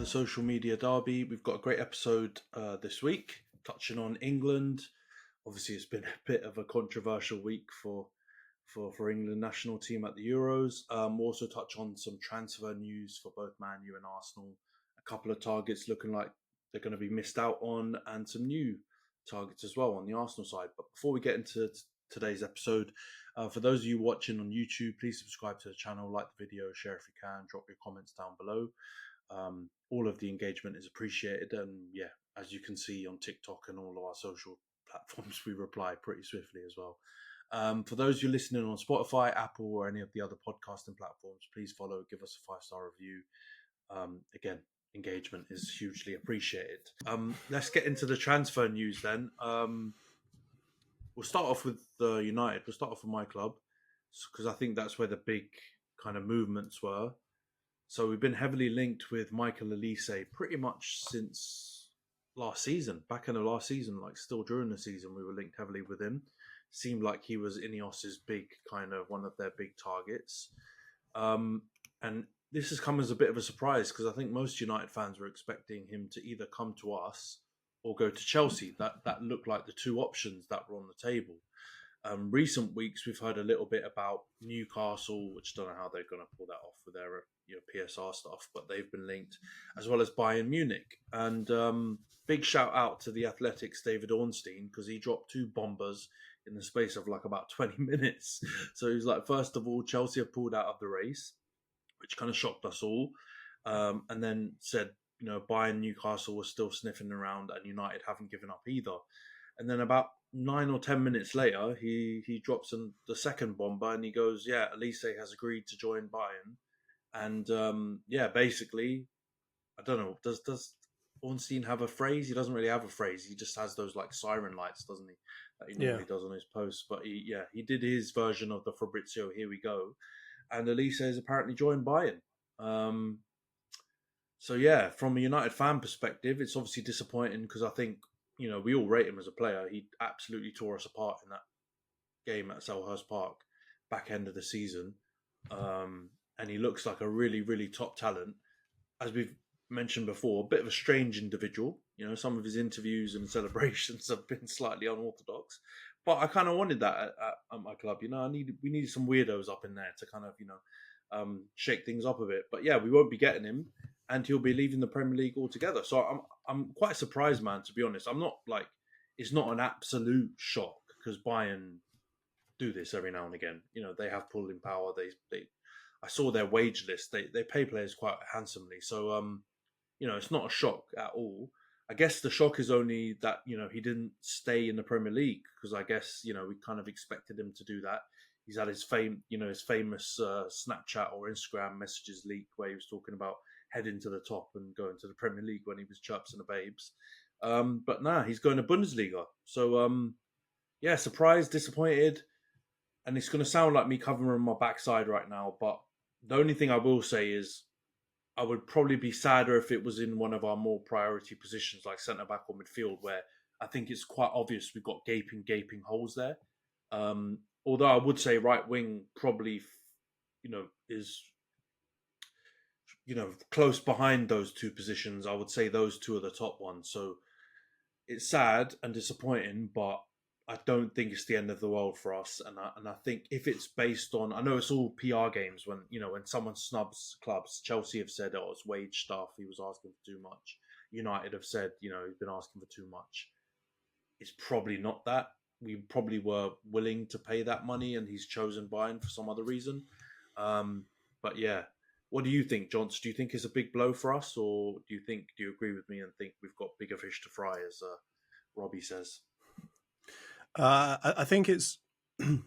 Social Media Derby. We've got a great episode this week, touching on England. Obviously, it's been a bit of a controversial week for England national team at the Euros. We'll also touch on some transfer news for both Man U and Arsenal. A couple of targets looking like they're going to be missed out on, and some new targets as well on the Arsenal side. But before we get into today's episode, for those of you watching on YouTube, please subscribe to the channel, like the video, share if you can, drop your comments down below. All of the engagement is appreciated, and yeah, as you can see on TikTok and all of our social platforms, we reply pretty swiftly as well. For those of you listening on Spotify, Apple, or any of the other podcasting platforms, please follow, give us a 5-star review. Again, engagement is hugely appreciated. Let's get into the transfer news then. We'll start off with United. We'll start off with my club, because I think that's where the big kind of movements were. So we've been heavily linked with Michael Elise pretty much since last season. Back in the last season, like still during the season, we were linked heavily with him. Seemed like he was Ineos's big kind of one of their big targets. And this has come as a bit of a surprise, because I think most United fans were expecting him to either come to us or go to Chelsea. That looked like the two options that were on the table. Recent weeks, we've heard a little bit about Newcastle, which I don't know how they're going to pull that off with their PSR stuff, but they've been linked, as well as Bayern Munich. And big shout out to the Athletics' David Ornstein, because he dropped 2 bombers in the space of like about 20 minutes. So he was like, first of all, Chelsea have pulled out of the race, which kind of shocked us all. And then said, Bayern, Newcastle was still sniffing around, and United haven't given up either. And then about 9 or 10 minutes later, he drops the second bomber, and he goes, yeah, Elise has agreed to join Bayern. And basically, I don't know, does Ornstein have a phrase? He doesn't really have a phrase. He just has those like siren lights, doesn't he? That he normally does on his posts. But he did his version of the Fabrizio, here we go. And Elise has apparently joined Bayern. So yeah, from a United fan perspective, it's obviously disappointing, because I think, we all rate him as a player. He absolutely tore us apart in that game at Selhurst Park back end of the season. And he looks like a really, really top talent. As we've mentioned before, a bit of a strange individual. Some of his interviews and celebrations have been slightly unorthodox. But I kind of wanted that at my club. We needed some weirdos up in there to kind of, shake things up a bit. But yeah, we won't be getting him, and he'll be leaving the Premier League altogether. So I'm quite surprised, man, to be honest. I'm not like, it's not an absolute shock, because Bayern do this every now and again. They have pulling power. I saw their wage list. They pay players quite handsomely. So, it's not a shock at all. I guess the shock is only that, he didn't stay in the Premier League, because I guess, we kind of expected him to do that. He's had his famous Snapchat or Instagram messages leak, where he was talking about heading to the top and going to the Premier League when he was Chirps and the Babes. But nah, he's going to Bundesliga. So, surprised, disappointed. And it's going to sound like me covering my backside right now, but the only thing I will say is I would probably be sadder if it was in one of our more priority positions, like centre-back or midfield, where I think it's quite obvious we've got gaping holes there. Although I would say right wing probably, is, close behind those two positions. I would say those two are the top ones. So it's sad and disappointing, but I don't think it's the end of the world for us. And I think if it's based on, I know it's all PR games when someone snubs clubs. Chelsea have said, it's wage stuff. He was asking for too much. United have said, he's been asking for too much. It's probably not that. We probably were willing to pay that money, and he's chosen Bayern for some other reason. But yeah, what do you think, Johns? Do you think it's a big blow for us, or do you agree with me and think we've got bigger fish to fry, as Robbie says? I think it's the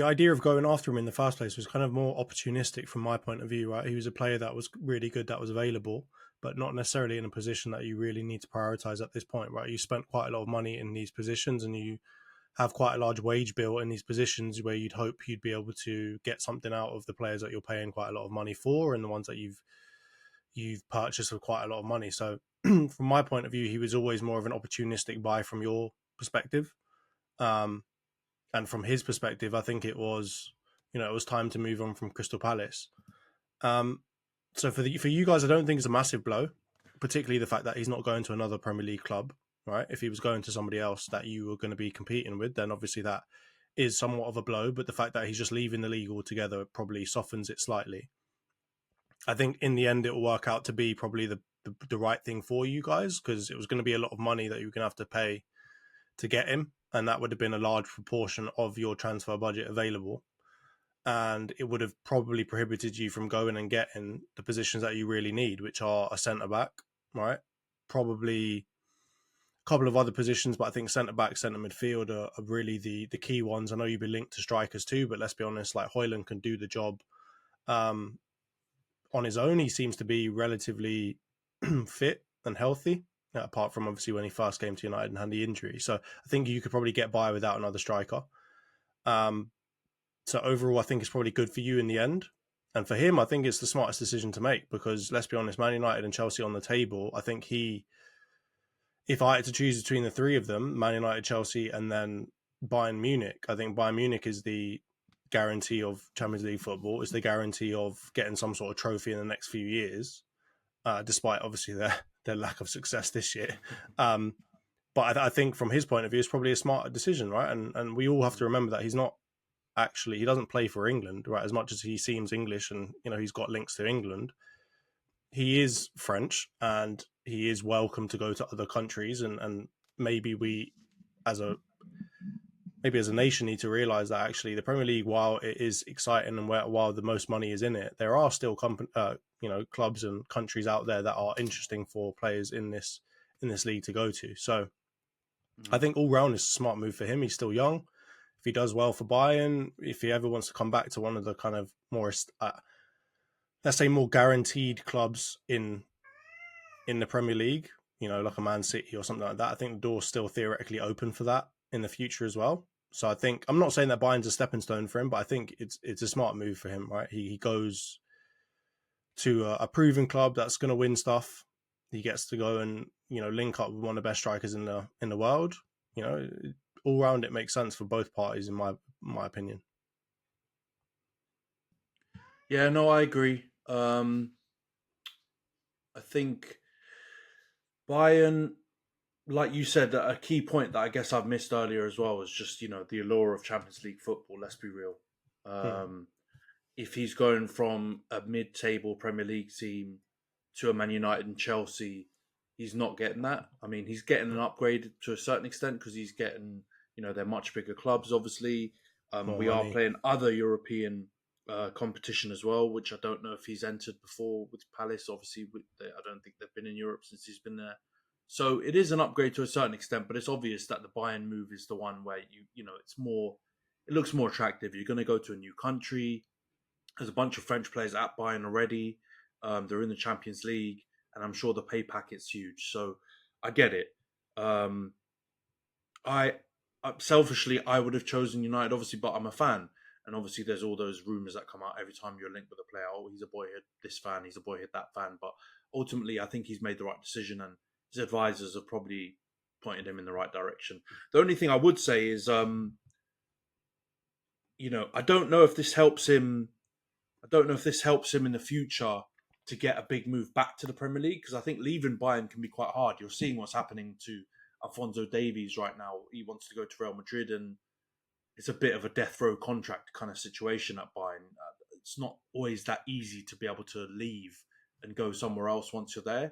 idea of going after him in the first place was kind of more opportunistic from my point of view, right? He was a player that was really good, that was available, but not necessarily in a position that you really need to prioritize at this point, right? You spent quite a lot of money in these positions, and you have quite a large wage bill in these positions where you'd hope you'd be able to get something out of the players that you're paying quite a lot of money for, and the ones that you've purchased for quite a lot of money. So from my point of view, he was always more of an opportunistic buy from your perspective. And from his perspective, I think it was time to move on from Crystal Palace. So for you guys, I don't think it's a massive blow, particularly the fact that he's not going to another Premier League club, right? If he was going to somebody else that you were going to be competing with, then obviously that is somewhat of a blow. But the fact that he's just leaving the league altogether probably softens it slightly. I think in the end it will work out to be probably the right thing for you guys, because it was going to be a lot of money that you were going to have to pay to get him, and that would have been a large proportion of your transfer budget available. And it would have probably prohibited you from going and getting the positions that you really need, which are a centre back, right? Probably a couple of other positions, but I think centre back, centre midfield are really the key ones. I know you've been linked to strikers too, but let's be honest, like Højlund can do the job on his own. He seems to be relatively fit and healthy, apart from obviously when he first came to United and had the injury. So I think you could probably get by without another striker. So overall, I think it's probably good for you in the end. And for him, I think it's the smartest decision to make, because let's be honest, Man United and Chelsea on the table, I think if I had to choose between the three of them, Man United, Chelsea, and then Bayern Munich, I think Bayern Munich is the guarantee of Champions League football, is the guarantee of getting some sort of trophy in the next few years, despite obviously their lack of success this year. But I think from his point of view, it's probably a smarter decision, right? And we all have to remember that he doesn't play for England, right? As much as he seems English and, he's got links to England, he is French and he is welcome to go to other countries. And maybe we, as a nation, need to realize that actually the Premier League, while it is exciting and while the most money is in it, there are still clubs and countries out there that are interesting for players in this league to go to. So I think all round is a smart move for him. He's still young. If he does well for Bayern, if he ever wants to come back to one of the kind of more, let's say, more guaranteed clubs in the Premier League, like a Man City or something like that, I think the door's still theoretically open for that in the future as well. So I think, I'm not saying that Bayern's a stepping stone for him, but I think it's a smart move for him, right? He goes to a proven club that's going to win stuff. He gets to go and, link up with one of the best strikers in the world. All round it makes sense for both parties, in my opinion. Yeah, no, I agree. I think Bayern, like you said, a key point that I guess I've missed earlier as well was just, the allure of Champions League football. Let's be real. If he's going from a mid-table Premier League team to a Man United and Chelsea, he's not getting that. I mean, he's getting an upgrade to a certain extent because he's getting, they're much bigger clubs, obviously. We are playing other European competition as well, which I don't know if he's entered before with Palace. Obviously, I don't think they've been in Europe since he's been there. So it is an upgrade to a certain extent, but it's obvious that the Bayern move is the one where it looks more attractive. You're going to go to a new country. There's a bunch of French players at Bayern already. They're in the Champions League, and I'm sure the pay packet's huge. So I get it. Selfishly, I would have chosen United, obviously, but I'm a fan. And obviously, there's all those rumours that come out every time you're linked with a player. Oh, he's a boyhood this fan, he's a boyhood that fan. But ultimately, I think he's made the right decision, and his advisors have probably pointed him in the right direction. The only thing I would say is, I don't know if this helps him. I don't know if this helps him in the future to get a big move back to the Premier League, because I think leaving Bayern can be quite hard. You're seeing what's happening to Alphonso Davies right now. He wants to go to Real Madrid, and it's a bit of a death row contract kind of situation at Bayern. It's not always that easy to be able to leave and go somewhere else once you're there.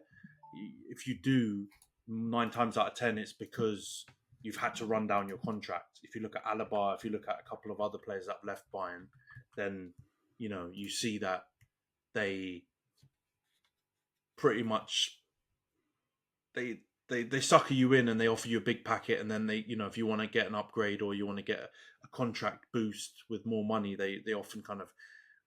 If you do, 9 times out of 10, it's because you've had to run down your contract. If you look at Alaba, if you look at a couple of other players that have left Bayern, then you see that they pretty much they sucker you in and they offer you a big packet, and then they, if you want to get an upgrade or you want to get a contract boost with more money, they often kind of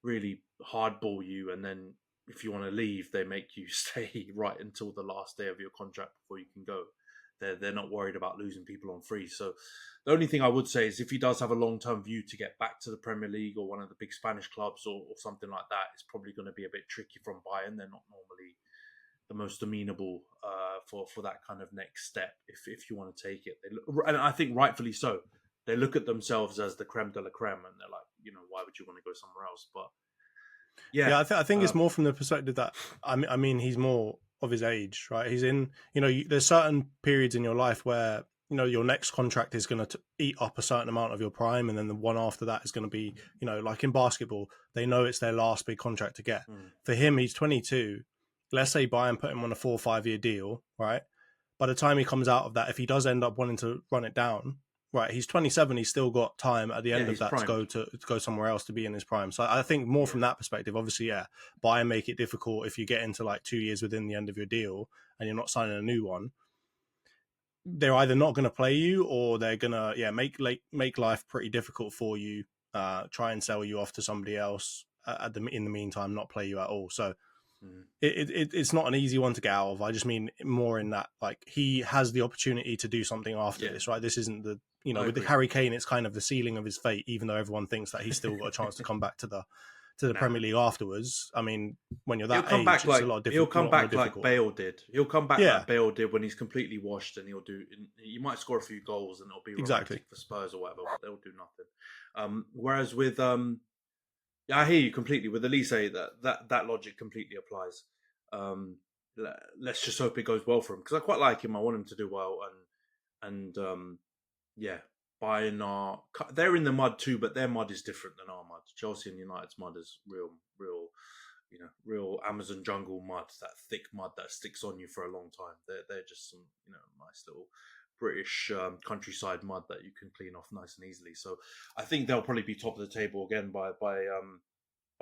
really hardball you, and then if you want to leave, they make you stay right until the last day of your contract before you can go. They're not worried about losing people on free. So the only thing I would say is if he does have a long-term view to get back to the Premier League or one of the big Spanish clubs or something like that, it's probably going to be a bit tricky from Bayern. They're not normally the most amenable for that kind of next step if you want to take it. And I think rightfully so. They look at themselves as the creme de la creme, and they're like, why would you want to go somewhere else? But Yeah. Yeah, I think it's more from the perspective that I mean he's more of his age, right? He's in, there's certain periods in your life where your next contract is going to eat up a certain amount of your prime, and then the one after that is going to be, like in basketball, they know it's their last big contract to get. For him, he's 22. Let's say Bayern put him on a 4 or 5 year deal, right? By the time he comes out of that, if he does end up wanting to run it down, right, he's 27. He's still got time at the end of that to go somewhere else to be in his prime. So I think more from that perspective. Obviously, yeah, buy and make it difficult if you get into like 2 years within the end of your deal and you're not signing a new one. They're either not going to play you or they're going to make life pretty difficult for you. Try and sell you off to somebody else in the meantime, not play you at all. So. It's not an easy one to get out of. I just mean more in that, like, he has the opportunity to do something after this, right? This isn't the, with the Harry Kane, it's kind of the ceiling of his fate, even though everyone thinks that he's still got a chance to come back to the Premier League afterwards. I mean, when you're that age, it's a lot different. He'll come back like Bale did. He'll come back like Bale did when he's completely washed, and you might score a few goals and it'll be romantic for Spurs or whatever, but they'll do nothing. Whereas with I hear you completely. With Elise, that logic completely applies. Let's just hope it goes well for him, because I quite like him. I want him to do well, and Bayern they're in the mud too, but their mud is different than our mud. Chelsea and United's mud is real Amazon jungle mud, that thick mud that sticks on you for a long time. They're just some nice little British countryside mud that you can clean off nice and easily. So I think they'll probably be top of the table again by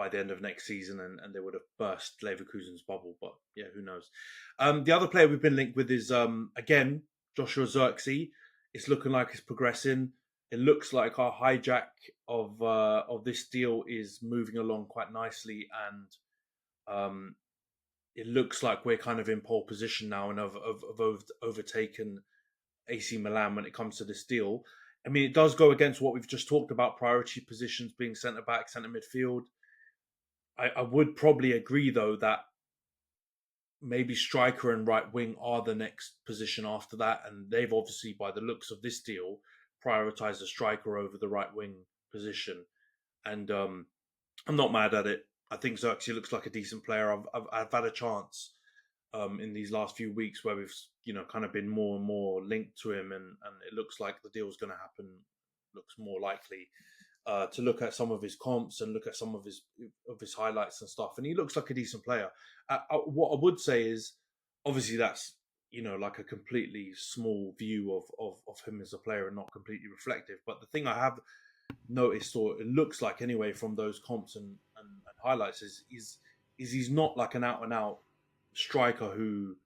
the end of next season, and they would have burst Leverkusen's bubble. But yeah, who knows? The other player we've been linked with is again Joshua Zirkzee. It's looking like it's progressing. It looks like our hijack of this deal is moving along quite nicely, and it looks like we're kind of in pole position now and have overtaken AC Milan when it comes to this deal. I mean, it does go against what we've just talked about, priority positions being centre back, centre midfield. I would probably agree, though, that maybe striker and right wing are the next position after that. And they've obviously, by the looks of this deal, prioritised the striker over the right wing position. And I'm not mad at it. I think Zirkzee looks like a decent player. I've had a chance in these last few weeks where we've kind of been more and more linked to him, and it looks like the deal's going to happen. Looks more likely to look at some of his comps and look at some of his highlights and stuff, and he looks like a decent player. What I would say is, obviously, that's like a completely small view of him as a player and not completely reflective. But the thing I have noticed, or it looks like anyway, from those comps and highlights, is he's not like an out and out striker who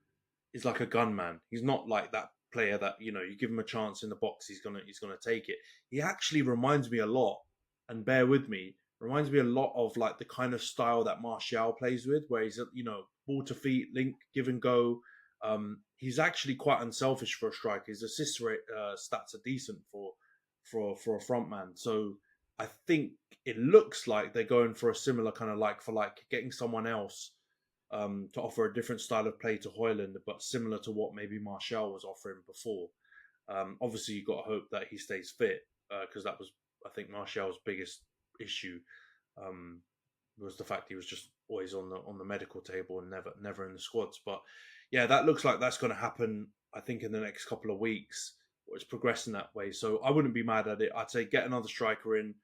is like a gunman. He's not like that player that you give him a chance in the box, he's gonna take it. He actually reminds me a lot, and bear with me, reminds me a lot of like the kind of style that Martial plays with, where he's ball to feet, link, give and go. He's actually quite unselfish for a striker. His assist rate stats are decent for a front man. So I think it looks like they're going for a similar kind of like for like, getting someone else to offer a different style of play to Højlund, but similar to what maybe Martial was offering before. Obviously, you've got to hope that he stays fit, because that was, I think, Martial's biggest issue, was the fact he was just always on the medical table and never in the squads. But yeah, that looks like that's going to happen, I think, in the next couple of weeks. It's progressing that way, so I wouldn't be mad at it. I'd say get another striker in.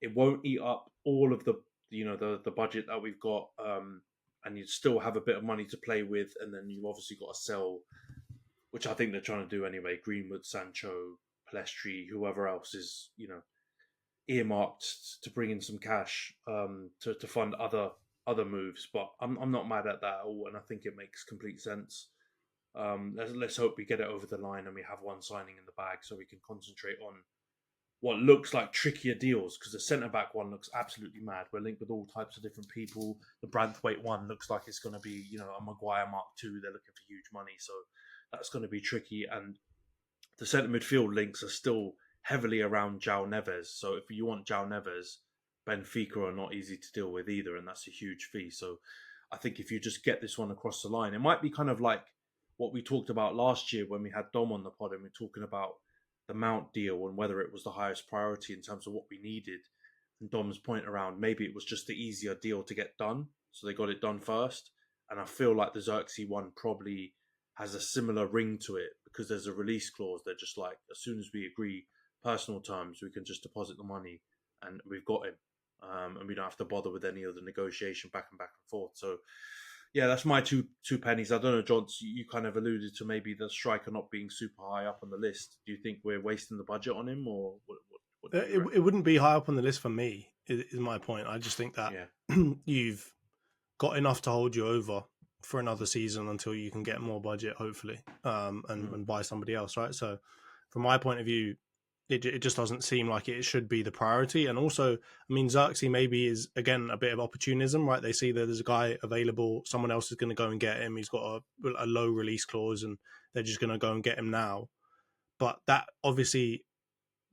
It won't eat up all of the budget that we've got. And you'd still have a bit of money to play with, and then you've obviously got to sell, which I think they're trying to do anyway. Greenwood, Sancho, Palestri, whoever else is, earmarked to bring in some cash to fund other moves. But I'm not mad at that at all, and I think it makes complete sense. Let's hope we get it over the line and we have one signing in the bag, so we can concentrate on what looks like trickier deals, because the centre-back one looks absolutely mad. We're linked with all types of different people. The Branthwaite one looks like it's going to be, a Maguire Mark II. They're looking for huge money, so that's going to be tricky. And the centre midfield links are still heavily around João Neves. So if you want João Neves, Benfica are not easy to deal with either, and that's a huge fee. So I think if you just get this one across the line, it might be kind of like what we talked about last year when we had Dom on the pod and we're talking about the Mount deal and whether it was the highest priority in terms of what we needed. Dom's point around maybe it was just the easier deal to get done, so they got it done first. And I feel like the Xerxes one probably has a similar ring to it because there's a release clause. They're just like, as soon as we agree personal terms, we can just deposit the money and we've got him. And we don't have to bother with any of the negotiation back and forth. So, yeah, that's my two pennies. I don't know, John, you kind of alluded to maybe the striker not being super high up on the list. Do you think we're wasting the budget on him, or what do you it wouldn't be high up on the list for me, is my point. I just think that you've got enough to hold you over for another season until you can get more budget, hopefully, and buy somebody else, right? So from my point of view, it just doesn't seem like it should be the priority. And also, I mean, Xerxes maybe is, again, a bit of opportunism, right? They see that there's a guy available, someone else is going to go and get him. He's got a low release clause and they're just going to go and get him now. But that obviously,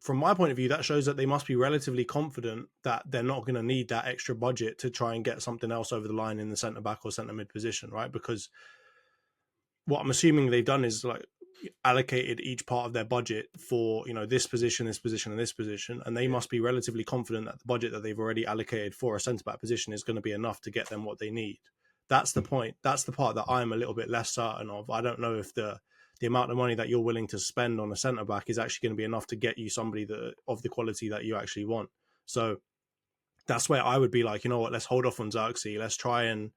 from my point of view, that shows that they must be relatively confident that they're not going to need that extra budget to try and get something else over the line in the centre-back or centre-mid position, right? Because what I'm assuming they've done is like allocated each part of their budget for, this position, this position, and this position, and they must be relatively confident that the budget that they've already allocated for a centre-back position is going to be enough to get them what they need. That's the point. That's the part that I'm a little bit less certain of. I don't know if the amount of money that you're willing to spend on a centre-back is actually going to be enough to get you somebody of the quality that you actually want. So that's where I would be like, you know what, let's hold off on Xerxes. Let's try and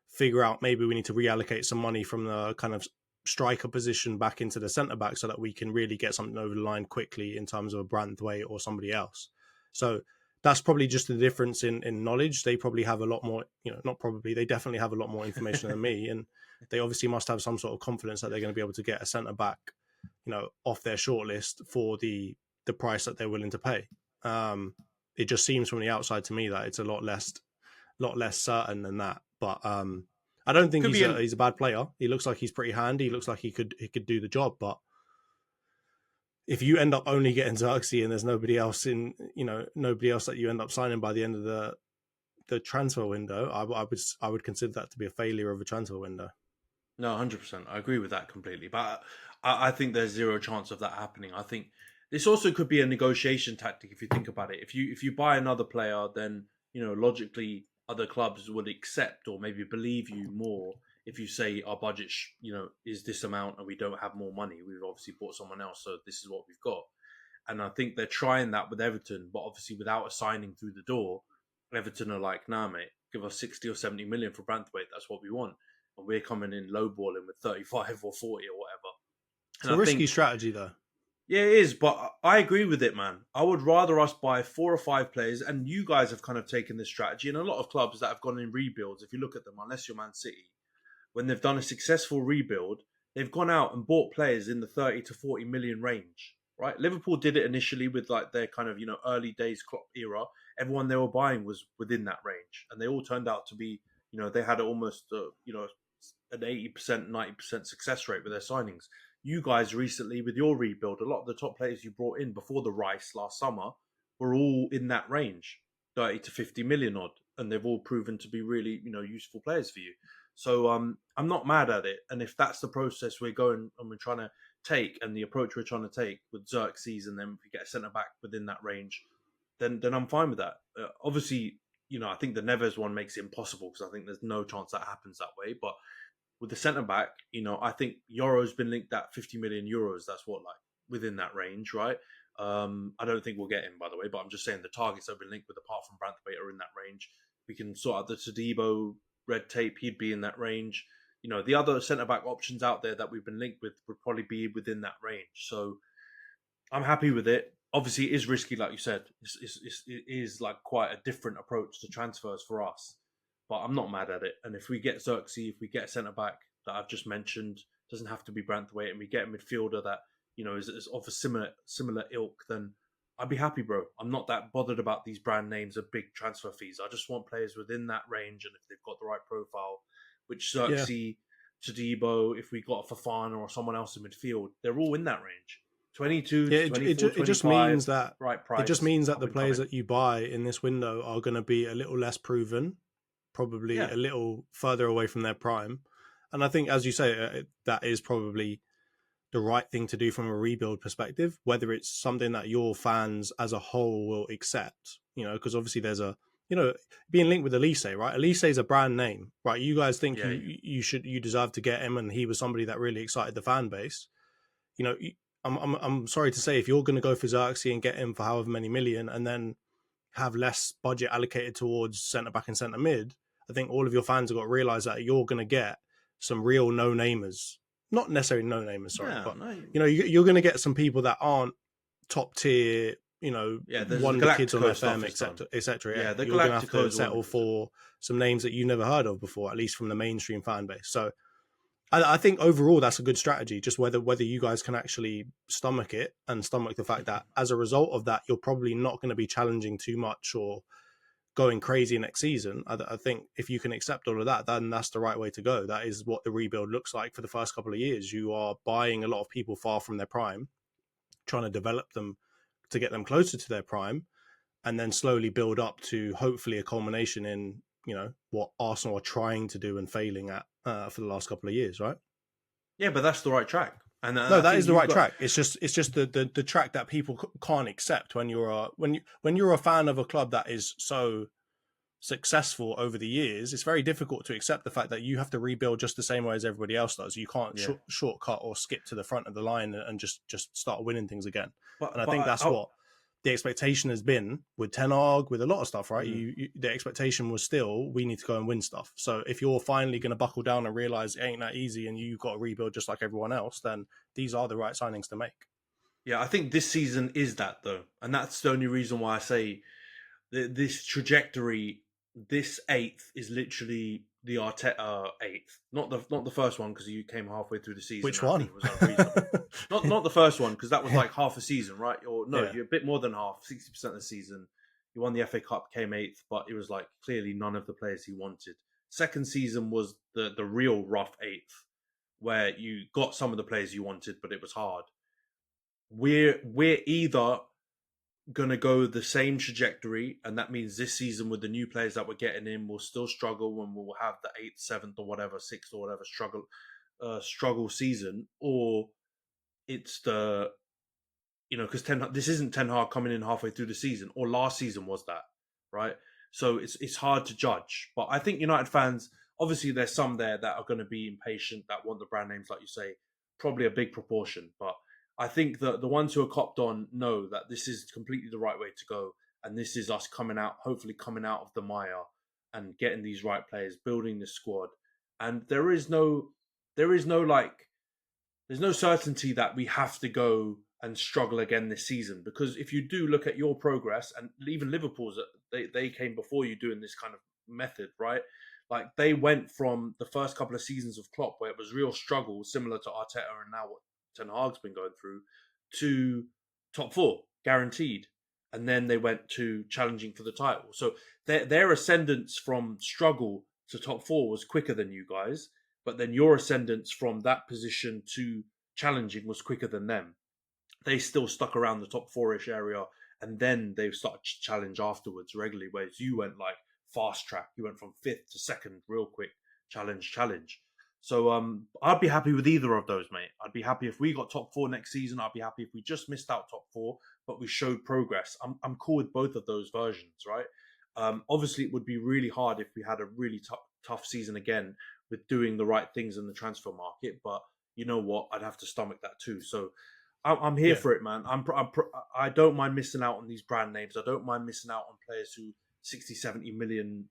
figure out, maybe we need to reallocate some money from the kind of striker position back into the centre-back so that we can really get something over the line quickly in terms of a Branthwaite or somebody else. So that's probably just the difference in knowledge. They probably have a lot more, not probably, they definitely have a lot more information than me. And they obviously must have some sort of confidence that they're going to be able to get a centre-back, off their shortlist for the price that they're willing to pay. It just seems from the outside to me that it's a lot less certain than that. But I don't think he's a bad player. He looks like he's pretty handy. He looks like he could do the job. But if you end up only getting Xerxes and there's nobody else that you end up signing by the end of the transfer window, I would consider that to be a failure of a transfer window. No, 100%. I agree with that completely. But I think there's zero chance of that happening. I think this also could be a negotiation tactic if you think about it. If you buy another player, then logically other clubs would accept or maybe believe you more if you say our budget, is this amount and we don't have more money. We've obviously bought someone else, so this is what we've got. And I think they're trying that with Everton, but obviously without a signing through the door, Everton are like, nah, mate, give us 60 or 70 million for Branthwaite. That's what we want. And we're coming in lowballing with 35 or 40 or whatever. It's a risky strategy, though. Yeah, it is, but I agree with it, man. I would rather us buy 4 or 5 players, and you guys have kind of taken this strategy, and a lot of clubs that have gone in rebuilds, if you look at them, unless you're Man City, when they've done a successful rebuild, they've gone out and bought players in the 30 to 40 million range, right? Liverpool did it initially with like their kind of, early days Klopp era. Everyone they were buying was within that range, and they all turned out to be, they had almost, an 80%, 90% success rate with their signings. You guys recently, with your rebuild, a lot of the top players you brought in before the Rice last summer were all in that range, 30 to 50 million odd, and they've all proven to be really, useful players for you. So I'm not mad at it. And if that's the process we're going and we're trying to take, and the approach we're trying to take with Xerxes, and then if we get a centre back within that range, then I'm fine with that. Obviously, I think the Neves one makes it impossible because I think there's no chance that happens that way. But with the centre back, I think Euro's been linked at 50 million euros. That's what, like, within that range, right? I don't think we'll get him, by the way, but I'm just saying the targets that have been linked with, apart from Branthwaite, are in that range. We can sort out the Todibo red tape. He'd be in that range. The other centre back options out there that we've been linked with would probably be within that range. So I'm happy with it. Obviously, it is risky, like you said. It is like quite a different approach to transfers for us. But I'm not mad at it. And if we get Xerxes, if we get a centre-back that I've just mentioned, doesn't have to be Branthwaite, and we get a midfielder that, is of a similar ilk, then I'd be happy, bro. I'm not that bothered about these brand names of big transfer fees. I just want players within that range, and if they've got the right profile, which Xerxes, Todibo, if we got a Fofana or someone else in midfield, they're all in that range. 22, 24, 25, it just means that right price. It just means that the players that you buy in this window are going to be a little less proven, probably a little further away from their prime. And I think, as you say, that is probably the right thing to do from a rebuild perspective, whether it's something that your fans as a whole will accept, because obviously there's being linked with Elise, right? Elise is a brand name, right? You guys think Yeah, you deserve to get him, and he was somebody that really excited the fan base. I'm sorry to say, if you're going to go for Xerxes and get him for however many million, and then have less budget allocated towards centre back and centre mid, I think all of your fans have got to realise that you're going to get some real no-namers. Not necessarily no-namers, sorry, but no. you're going to get some people that aren't top tier, There's wonder kids on Galactico FM, stuff etc. Yeah, the You're going to have to Galacticos settle one. for some names that you never heard of before, at least from the mainstream fan base. So I think overall that's a good strategy. Just whether you guys can actually stomach it and stomach the fact that as a result of that, you're probably not going to be challenging too much or going crazy next season. I think if you can accept all of that, then that's the right way to go. That is what the rebuild looks like for the first couple of years. You are buying a lot of people far from their prime, trying to develop them to get them closer to their prime, and then slowly build up to hopefully a culmination in what Arsenal are trying to do and failing at for the last couple of years, right? Yeah, but that's the right track. And no, that is the right track. It's just the track that people can't accept when you're a fan of a club that is so successful over the years. It's very difficult to accept the fact that you have to rebuild just the same way as everybody else does. You can't shortcut or skip to the front of the line and just start winning things again. And I think that's what the expectation has been with Ten Hag, with a lot of stuff, right? The expectation was still, we need to go and win stuff. So if you're finally going to buckle down and realize it ain't that easy and you've got to rebuild just like everyone else, then these are the right signings to make. Yeah, I think this season is that, though. And that's the only reason why I say this trajectory, this eighth is literally the Arteta eighth. Not the first one, because you came halfway through the season. Which one? It was unreasonable. not the first one, because that was like half a season, right? You're a bit more than half, 60% of the season. You won the FA Cup, came eighth, but it was like clearly none of the players he wanted. Second season was the real rough eighth, where you got some of the players you wanted, but it was hard. We're either gonna go the same trajectory, and that means this season with the new players that we're getting in, we'll still struggle and we'll have the 8th, 7th or whatever, 6th or whatever struggle season, or it's the because this isn't Ten Hag coming in halfway through the season, or last season was that, right? So it's hard to judge. But I think United fans, obviously there's some there that are going to be impatient, that want the brand names, like you say, probably a big proportion, but I think that the ones who are copped on know that this is completely the right way to go. And this is us hopefully coming out of the mire and getting these right players, building the squad. And there's no certainty that we have to go and struggle again this season. Because if you do look at your progress, and even Liverpool's, they came before you doing this kind of method, right? Like they went from the first couple of seasons of Klopp, where it was real struggle, similar to Arteta and now what Ten Hag's been going through, to top 4 guaranteed, and then they went to challenging for the title. So their ascendance from struggle to top 4 was quicker than you guys, but then your ascendance from that position to challenging was quicker than them. They still stuck around the top 4-ish area, and then they started to challenge afterwards regularly, whereas you went like fast track. You went from 5th to 2nd real quick, challenge. So I'd be happy with either of those, mate. I'd be happy if we got top 4 next season. I'd be happy if we just missed out top 4, but we showed progress. I'm cool with both of those versions, right? Obviously, it would be really hard if we had a really tough season again with doing the right things in the transfer market. But you know what? I'd have to stomach that too. So I'm here for it, man. I don't mind missing out on these brand names. I don't mind missing out on players who 60, 70 million,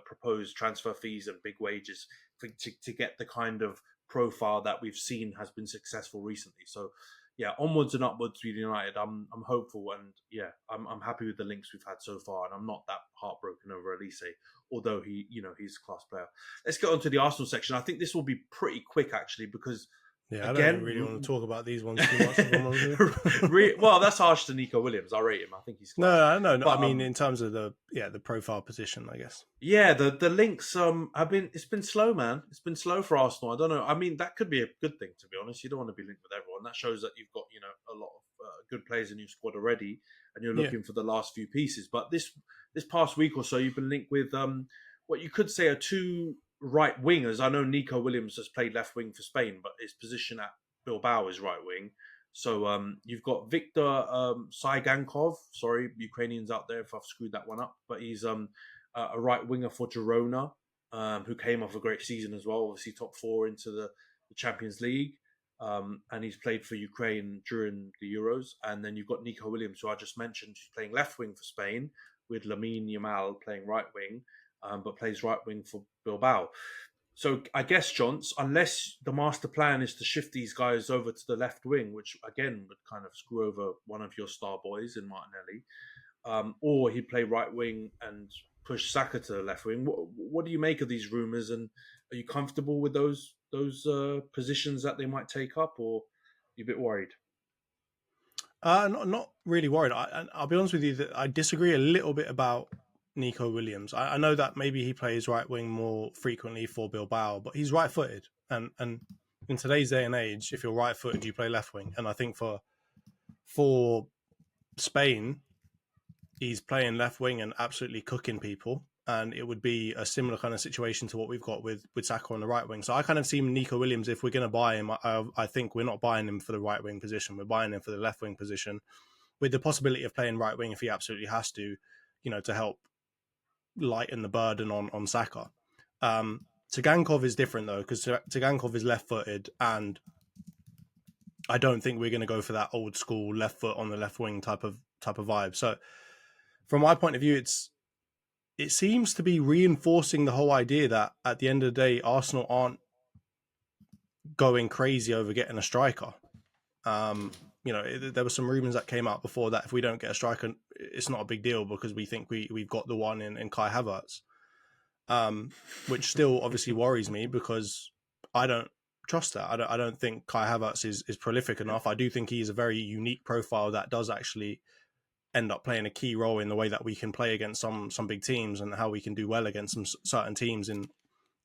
proposed transfer fees and big wages to get the kind of profile that we've seen has been successful recently. So, yeah, onwards and upwards with United. I'm hopeful, and yeah, I'm happy with the links we've had so far, and I'm not that heartbroken over Elise, although he's a class player. Let's get on to the Arsenal section. I think this will be pretty quick actually, because yeah, again, I don't really want to talk about these ones too much. Well, that's harsh to Nico Williams. I rate him. I think he's class. No. But, I mean, in terms of the profile position, I guess. Yeah, the links it's been slow, man. It's been slow for Arsenal. I don't know. I mean, that could be a good thing, to be honest. You don't want to be linked with everyone. That shows that you've got a lot of good players in your squad already, and you're looking for the last few pieces. But this past week or so, you've been linked with what you could say are 2 right wingers. I know Nico Williams has played left wing for Spain, but his position at Bilbao is right wing. So you've got Viktor Saigankov. Sorry, Ukrainians out there if I've screwed that one up, but he's a right winger for Girona, who came off a great season as well. Obviously, top four into the Champions League, and he's played for Ukraine during the Euros. And then you've got Nico Williams, who I just mentioned, who's playing left wing for Spain, with Lamine Yamal playing right wing, but plays right wing for Bilbao. So I guess, Johns, unless the master plan is to shift these guys over to the left wing, which again would kind of screw over one of your star boys in Martinelli, or he'd play right wing and push Saka to the left wing. What do you make of these rumours, and are you comfortable with those positions that they might take up, or are you a bit worried? Not really worried. I'll be honest with you that I disagree a little bit about Nico Williams. I know that maybe he plays right wing more frequently for Bilbao, but he's right footed, and in today's day and age, if you're right footed, you play left wing. And I think for Spain, he's playing left wing and absolutely cooking people. And it would be a similar kind of situation to what we've got with Saka on the right wing. So I kind of see Nico Williams, if we're going to buy him, I think we're not buying him for the right wing position. We're buying him for the left wing position, with the possibility of playing right wing if he absolutely has to, to help lighten the burden on Saka. Tagankov is different though, because Tagankov is left-footed, and I don't think we're going to go for that old school left foot on the left wing type of vibe. So from my point of view, it seems to be reinforcing the whole idea that at the end of the day, Arsenal aren't going crazy over getting a striker. There were some rumours that came out before that if we don't get a striker, it's not a big deal because we think we've got the one in Kai Havertz, which still obviously worries me because I don't trust that. I don't think Kai Havertz is prolific enough. I do think he's a very unique profile that does actually end up playing a key role in the way that we can play against some big teams and how we can do well against some certain teams in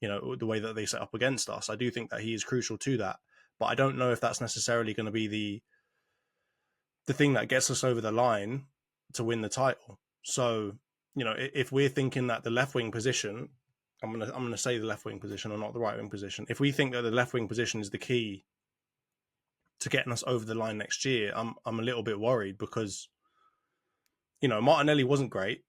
the way that they set up against us. I do think that he is crucial to that, but I don't know if that's necessarily going to be the thing that gets us over the line to win the title. So, if we're thinking that the left wing position, I'm gonna say the left wing position or not the right wing position. If we think that the left wing position is the key to getting us over the line next year, I'm a little bit worried because, Martinelli wasn't great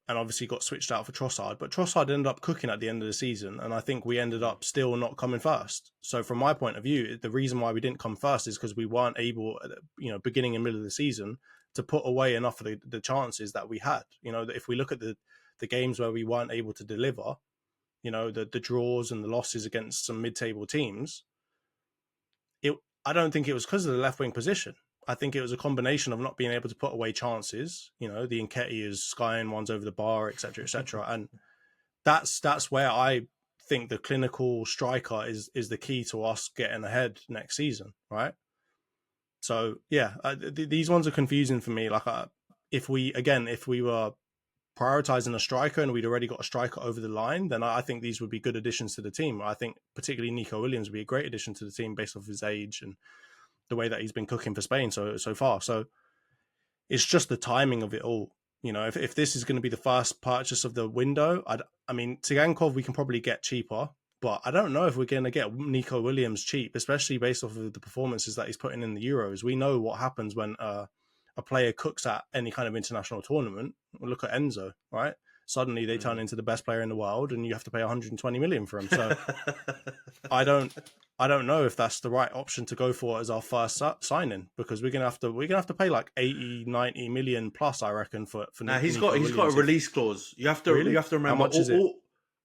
and obviously got switched out for Trossard, but Trossard ended up cooking at the end of the season, and I think we ended up still not coming first. So from my point of view, the reason why we didn't come first is because we weren't able, beginning and middle of the season, to put away enough of the chances that we had. If we look at the games where we weren't able to deliver, the draws and the losses against some mid-table teams, I don't think it was because of the left wing position. I think it was a combination of not being able to put away chances. The Nketiah is skying ones over the bar, etc., etc. And that's where I think the clinical striker is the key to us getting ahead next season, right? So yeah, these ones are confusing for me. Like, if we were prioritizing a striker and we'd already got a striker over the line, then I think these would be good additions to the team. I think particularly Nico Williams would be a great addition to the team based off his age and the way that he's been cooking for Spain so far. So it's just the timing of it all. If this is going to be the first purchase of the window, I mean, Tsigankov we can probably get cheaper, but I don't know if we're going to get Nico Williams cheap, especially based off of the performances that he's putting in the Euros. We know what happens when a player cooks at any kind of international tournament. Look at Enzo, right? Suddenly they turn into the best player in the world, and you have to pay 120 million for him. So I don't know if that's the right option to go for as our first signing, because we're gonna have to pay like 80, 90 million plus, I reckon, for. Now he's got a release clause. You have to remember. How much is it?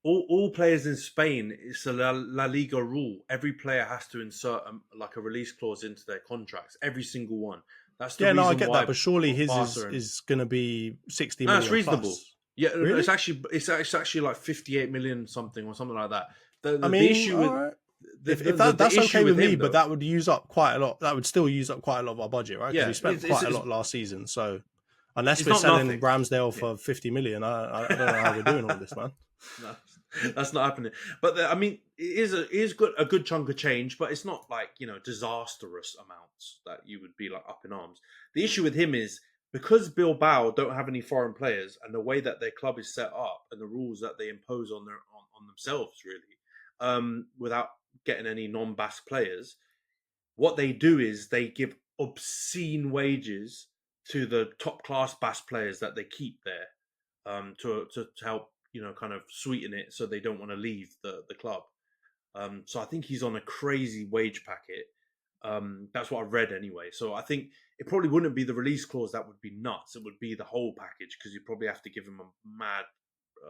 All players in Spain, it's a La Liga rule. Every player has to insert a release clause into their contracts. Every single one. That's the reason I get why that, but surely his is going to be 60 million. That's reasonable. Plus. Yeah, really? it's actually like 58 million something or something like that. The issue with right. If that's okay with me, but that would use up quite a lot. That would still use up quite a lot of our budget, right? Because we spent quite a lot last season. So unless we're selling Ramsdale for 50 million, I don't know how we're doing all this, man. No, that's not happening. But it is a good chunk of change, but it's not like disastrous amounts that you would be like up in arms. The issue with him is because Bilbao don't have any foreign players, and the way that their club is set up and the rules that they impose on themselves, really, without getting any non-Basque players, what they do is they give obscene wages to the top class bass players that they keep there, to help kind of sweeten it so they don't want to leave the club. So I think he's on a crazy wage packet. That's what I read anyway. So I think it probably wouldn't be the release clause that would be nuts. It would be the whole package, because you probably have to give him a mad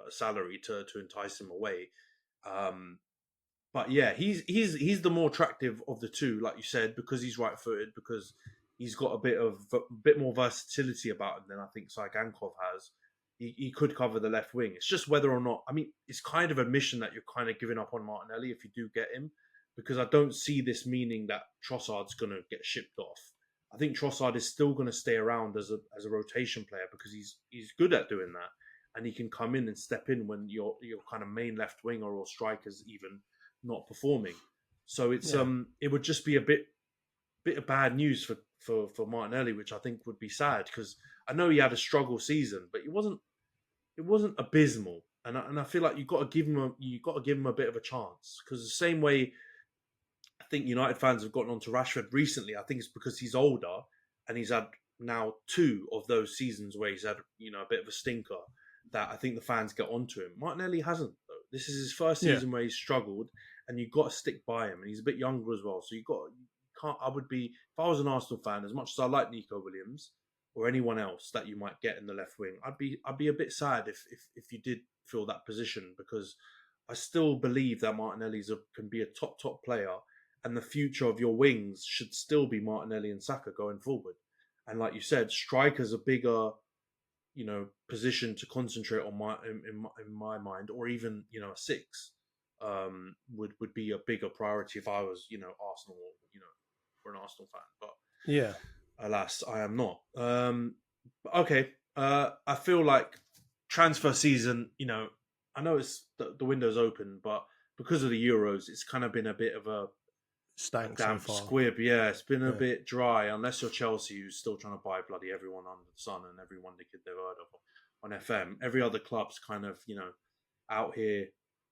salary to entice him away. But yeah, he's the more attractive of the two, like you said, because he's right-footed, because he's got a bit more versatility about him than I think Saigankov has. He could cover the left wing. It's just whether or not. I mean, it's kind of admission that you're kind of giving up on Martinelli if you do get him, because I don't see this meaning that Trossard's going to get shipped off. I think Trossard is still going to stay around as a rotation player, because he's good at doing that, and he can come in and step in when your kind of main left winger or strikers even not performing. So it's it would just be a bit of bad news for Martinelli, which I think would be sad, because I know he had a struggle season, but it wasn't abysmal, and I feel like you got to give him a bit of a chance, because the same way I think United fans have gotten onto Rashford recently, I think it's because he's older and he's had now 2 of those seasons where he's had a bit of a stinker, that I think the fans get onto him. Martinelli hasn't though. This is his first season where he's struggled, and you've got to stick by him, and he's a bit younger as well. So I would be, if I was an Arsenal fan, as much as I like Nico Williams or anyone else that you might get in the left wing, I'd be a bit sad if you did fill that position, because I still believe that Martinelli can be a top player, and the future of your wings should still be Martinelli and Saka going forward. And like you said, strikers a bigger position to concentrate on in my mind, or even a 6 would be a bigger priority if I was Arsenal, or an Arsenal fan. But yeah, alas, I am not. Okay, I feel like transfer season. I know it's the window's open, but because of the Euros, it's kind of been a bit of a damp squib. Yeah, it's been a bit dry, unless you're Chelsea, who's still trying to buy bloody everyone under the sun and every wonder kid they've heard of on FM. Every other club's kind of out here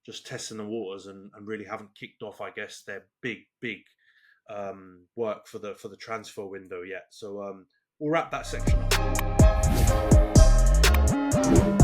just testing the waters, and really haven't kicked off, I guess, their big work for the transfer window yet. So we'll wrap that section up.